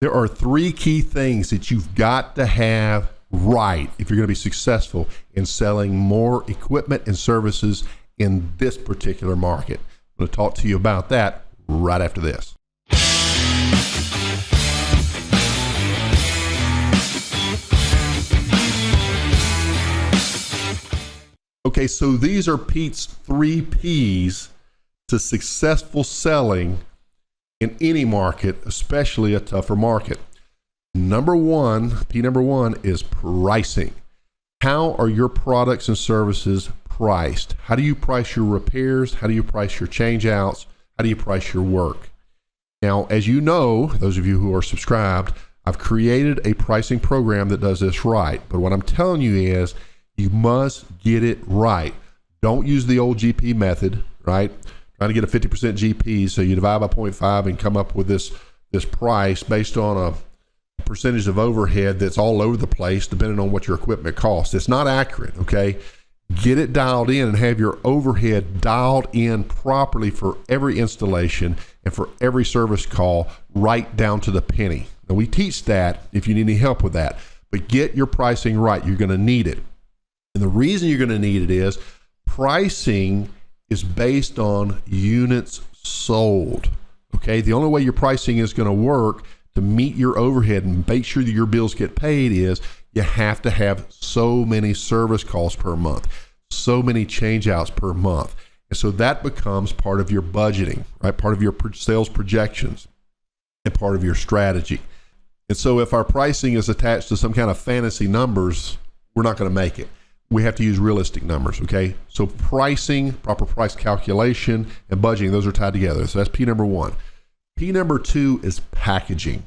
There are three key things that you've got to have right if you're going to be successful in selling more equipment and services in this particular market. I'm going to talk to you about that right after this. Okay, so these are Pete's 3 P's to successful selling in any market, especially a tougher market. P number one is pricing. How are your products and services priced? How do you price your repairs? How do you price your change outs? How do you price your work? Now, as you know, those of you who are subscribed, I've created a pricing program that does this right. But what I'm telling you is you must get it right. Don't use the old GP method, right? Trying to get a 50% GP, so you divide by 0.5 and come up with this price based on a percentage of overhead that's all over the place depending on what your equipment costs. It's not accurate, okay? Get it dialed in and have your overhead dialed in properly for every installation and for every service call, right down to the penny. Now, we teach that if you need any help with that, but get your pricing right. You're going to need it. And the reason you're going to need it is pricing is based on units sold. Okay, the only way your pricing is going to work to meet your overhead and make sure that your bills get paid is you have to have so many service calls per month, so many change outs per month. And so that becomes part of your budgeting, right? Part of your sales projections and part of your strategy. And so if our pricing is attached to some kind of fantasy numbers, we're not going to make it. We have to use realistic numbers, okay? So pricing, proper price calculation, and budgeting, those are tied together. So that's P number one. P number two is packaging.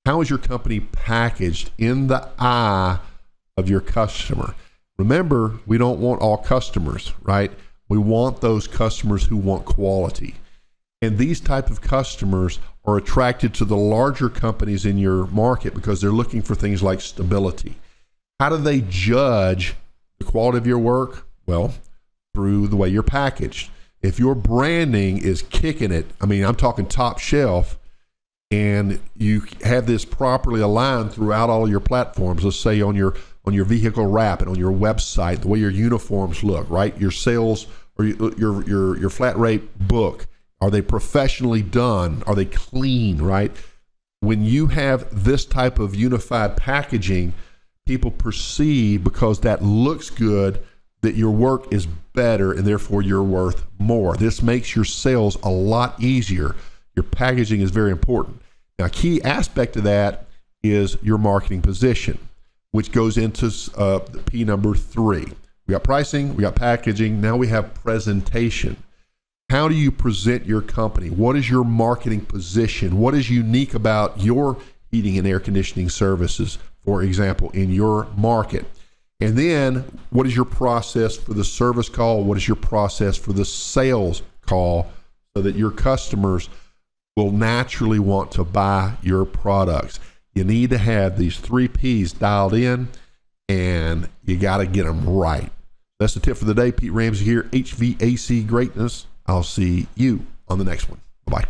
How is your company packaged in the eye of your customer? Remember, we don't want all customers, right? We want those customers who want quality. And these type of customers are attracted to the larger companies in your market because they're looking for things like stability. How do they judge the quality of your work? Well, through the way you're packaged. If your branding is kicking it, I mean, I'm talking top shelf, and you have this properly aligned throughout all of your platforms, let's say on your vehicle wrap and on your website, the way your uniforms look, right? Your sales or your flat rate book, are they professionally done? Are they clean, right? When you have this type of unified packaging, people perceive, because that looks good, that your work is better and therefore you're worth more. This makes your sales a lot easier. Your packaging is very important. Now, a key aspect of that is your marketing position, which goes into P number three. We got pricing, we got packaging, now we have presentation. How do you present your company? What is your marketing position? What is unique about your heating and air conditioning services, for example, in your market? And then what is your process for the service call? What is your process for the sales call, so that your customers will naturally want to buy your products? You need to have these 3 P's dialed in, and you got to get them right. That's the tip for the day. Pete Ramsey here, HVAC Greatness. I'll see you on the next one. Bye-bye.